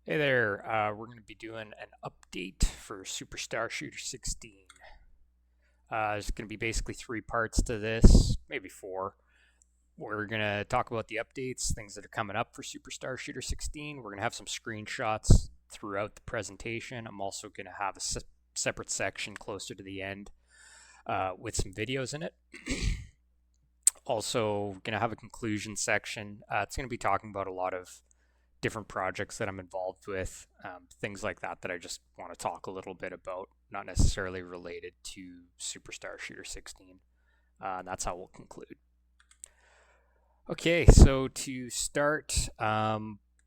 Hey there, we're going to be doing an update for Superstar Shooter 16. There's going to be basically three parts to this, maybe four. We're going to talk about the updates, things that are coming up for Superstar Shooter 16. We're going to have some screenshots throughout the presentation. I'm also going to have a separate section closer to the end with some videos in it. Also, going to have a conclusion section. It's going to be talking about a lot of different projects that I'm involved with, things like that that I just want to talk a little bit about, not necessarily related to Superstar Shooter 16. And that's how we'll conclude. Okay, so to start,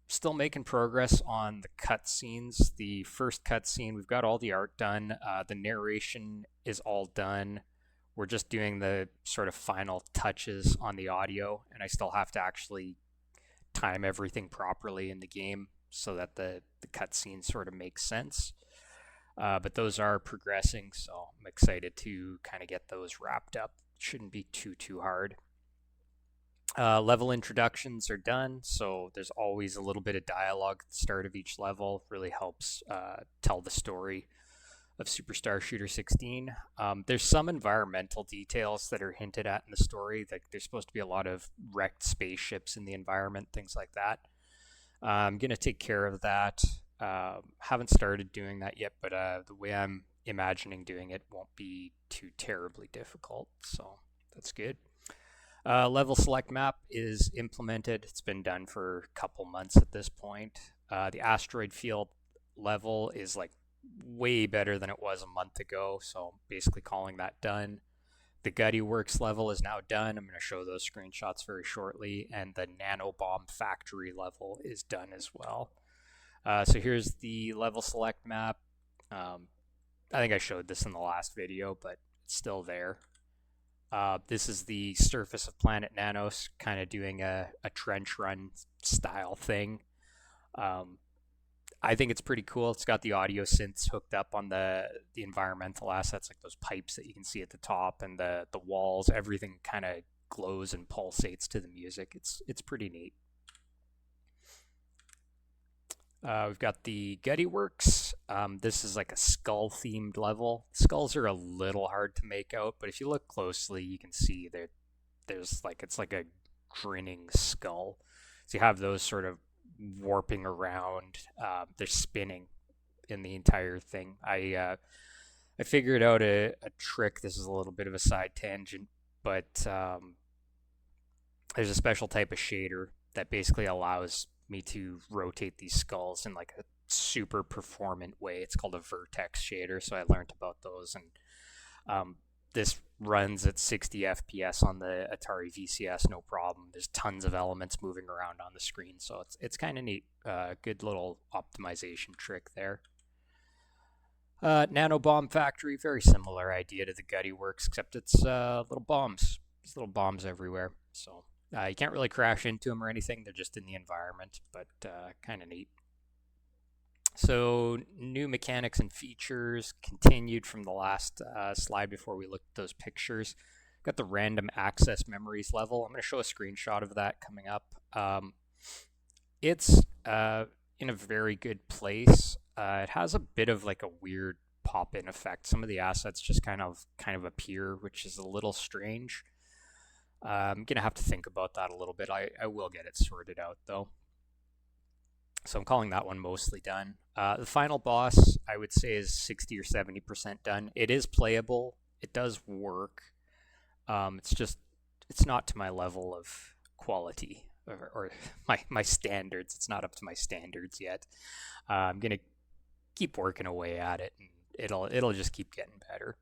still making progress on the cutscenes. The first cutscene, we've got all the art done. The narration is all done. We're just doing the sort of final touches on the audio, and I still have to actually time everything properly in the game so that the cutscene sort of makes sense. But those are progressing, so I'm excited to kind of get those wrapped up. Shouldn't be too hard. Level introductions are done, so there's always a little bit of dialogue at the start of each level. Really helps tell the story of Superstar Shooter 16. There's some environmental details that are hinted at in the story. Like there's supposed to be a lot of wrecked spaceships in the environment, things like that. I'm gonna take care of that. Haven't started doing that yet, but the way I'm imagining doing it won't be too terribly difficult, so that's good. Level select map is implemented. It's been done for a couple months at this point. The asteroid field level is like way better than it was a month ago, so basically calling that done. The Gutty Works level is now done. I'm going to show those screenshots very shortly, and the Nano Bomb Factory level is done as well. So here's the level select map. I think I showed this in the last video, but it's still there. This is the surface of Planet Nanos, kind of doing a trench run style thing. I think it's pretty cool. It's got the audio synths hooked up on the environmental assets, like those pipes that you can see at the top and the walls. Everything kind of glows and pulsates to the music. It's pretty neat. We've got the Gutty Works. This is like a skull themed level. Skulls are a little hard to make out, but if you look closely, you can see that there's like it's like a grinning skull. So you have those sort of warping around. They're spinning in the entire thing. I figured out a trick. This is a little bit of a side tangent, but there's a special type of shader that basically allows me to rotate these skulls in like a super performant way. It's called a vertex shader. So I learned about those, and this runs at 60 FPS on the Atari VCS, no problem. There's tons of elements moving around on the screen, so it's kind of neat. Good little optimization trick there. Nano Bomb Factory, very similar idea to the Gutty Works, except it's little bombs. There's little bombs everywhere, so you can't really crash into them or anything. They're just in the environment, but kind of neat. So new mechanics and features continued from the last slide before we looked at those pictures. Got the random access memories level. I'm going to show a screenshot of that coming up. It's in a very good place. It has a bit of like a weird pop-in effect. Some of the assets just kind of appear, which is a little strange. I'm going to have to think about that a little bit. I will get it sorted out though. So I'm calling that one mostly done. The final boss, I would say, is 60 or 70% done. It is playable. It does work. It's not to my level of quality or my standards. It's not up to my standards yet. I'm going to keep working away at it, and it'll just keep getting better.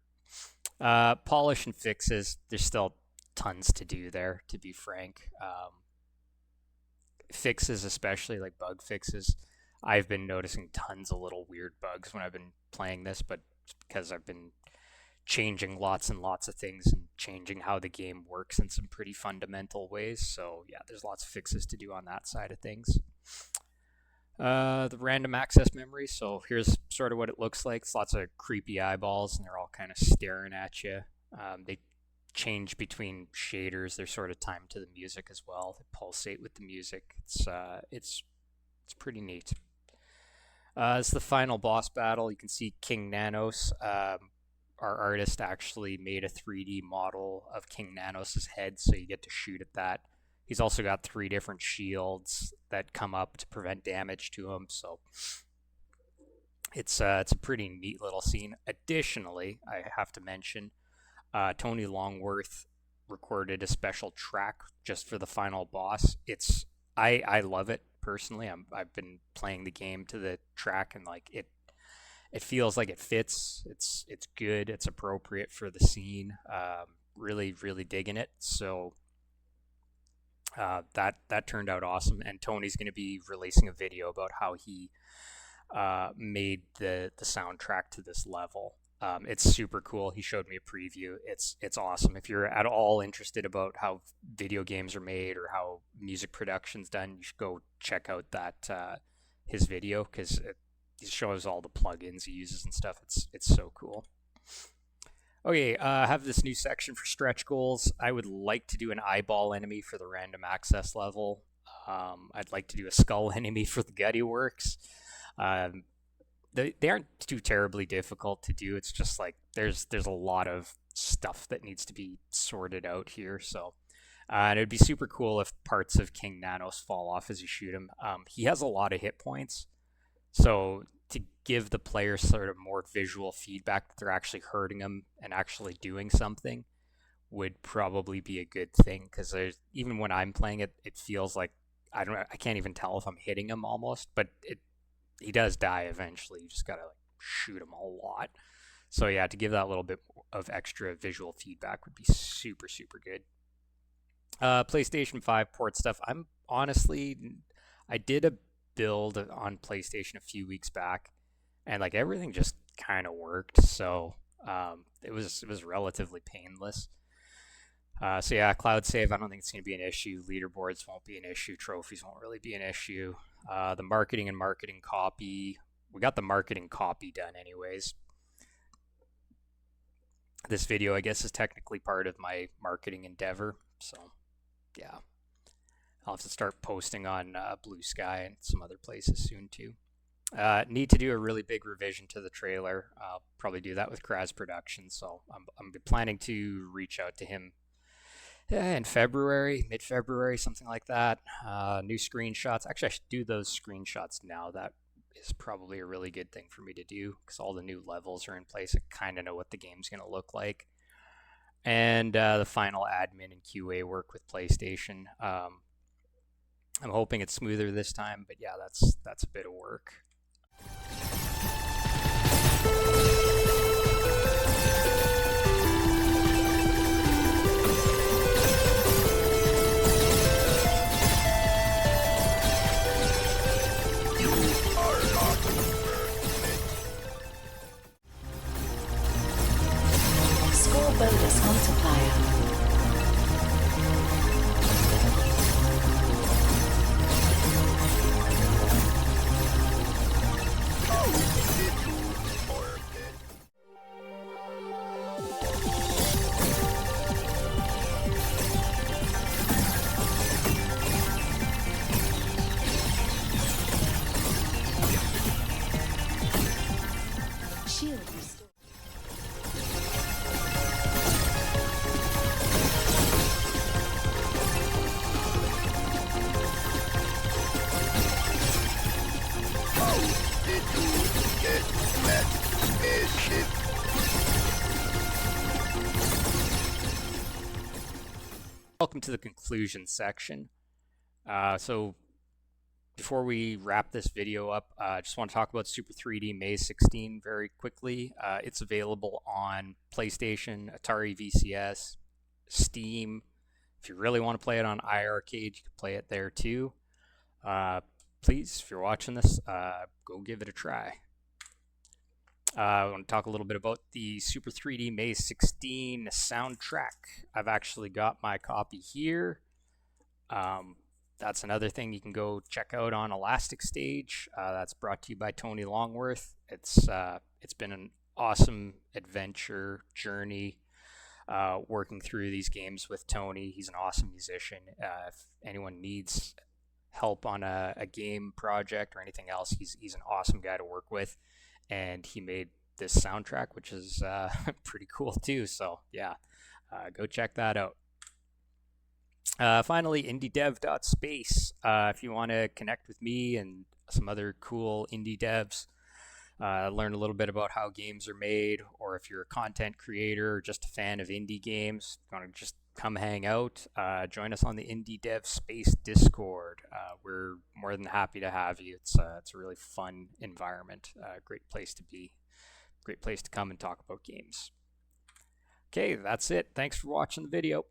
Polish and fixes, there's still tons to do there, to be frank. Fixes, especially like bug fixes, I've been noticing tons of little weird bugs when I've been playing this, but it's because I've been changing lots and lots of things and changing how the game works in some pretty fundamental ways. So yeah, there's lots of fixes to do on that side of things. The random access memory, so here's sort of what it looks like. It's lots of creepy eyeballs, and they're all kind of staring at you. They change between shaders. They're sort of timed to the music as well. They pulsate with the music. It's pretty neat. It's the final boss battle. You can see King Nanos. Our artist actually made a 3D model of King Nanos' head, so you get to shoot at that. He's also got three different shields that come up to prevent damage to him, so it's a pretty neat little scene. Additionally, I have to mention Tony Longworth recorded a special track just for the final boss. I love it personally. I've been playing the game to the track, and like it feels like it fits. It's good. It's appropriate for the scene. Really digging it. So that turned out awesome. And Tony's going to be releasing a video about how he made the soundtrack to this level. It's super cool. He showed me a preview. It's awesome. If you're at all interested about how video games are made or how music production's done, you should go check out that his video because he shows all the plugins he uses and stuff. It's so cool. Okay, I have this new section for stretch goals. I would like to do an eyeball enemy for the random access level. I'd like to do a skull enemy for the Gutty Works. Um, they aren't too terribly difficult to do. It's just like there's a lot of stuff that needs to be sorted out here. So, and it'd be super cool if parts of King Nanos fall off as you shoot him. He has a lot of hit points, so to give the players sort of more visual feedback that they're actually hurting him and actually doing something would probably be a good thing. Because even when I'm playing it, it feels like I can't even tell if I'm hitting him almost, but he does die eventually. You just gotta like shoot him a lot. So yeah, to give that little bit of extra visual feedback would be super good. PlayStation 5 port stuff. I did a build on PlayStation a few weeks back, and like everything just kind of worked. So it was relatively painless. So yeah, cloud save. I don't think it's going to be an issue. Leaderboards won't be an issue. Trophies won't really be an issue. The marketing and marketing copy. We got the marketing copy done anyways. This video, I guess, is technically part of my marketing endeavor. So yeah, I'll have to start posting on Blue Sky and some other places soon too. Need to do a really big revision to the trailer. I'll probably do that with Kraz Productions. So I'm planning to reach out to him in February, mid-February, something like that. New screenshots. Actually, I should do those screenshots now. That is probably a really good thing for me to do because all the new levels are in place. I kind of know what the game's going to look like. And the final admin and QA work with PlayStation. I'm hoping it's smoother this time, but yeah, that's a bit of work. Score bonus multiplier. Shield restored. Welcome to the conclusion section. So before we wrap this video up, I just want to talk about Super 3D Maze 16 very quickly. It's available on PlayStation, Atari VCS, Steam. If you really want to play it on iArcade, you can play it there too. Please, if you're watching this, go give it a try. I want to talk a little bit about the Super 3D Maze 16 soundtrack. I've actually got my copy here. That's another thing you can go check out on Elastic Stage. That's brought to you by Tony Longworth. It's been an awesome adventure journey working through these games with Tony. He's an awesome musician. If anyone needs help on a game project or anything else, he's an awesome guy to work with, and he made this soundtrack, which is pretty cool too. So yeah, go check that out. Finally, indiedev.space. If you want to connect with me and some other cool indie devs, learn a little bit about how games are made, or if you're a content creator or just a fan of indie games, want to just come hang out, join us on the Indie Dev Space Discord. We're more than happy to have you. It's a really fun environment, great place to be, great place to come and talk about games. Okay, that's it. Thanks for watching the video.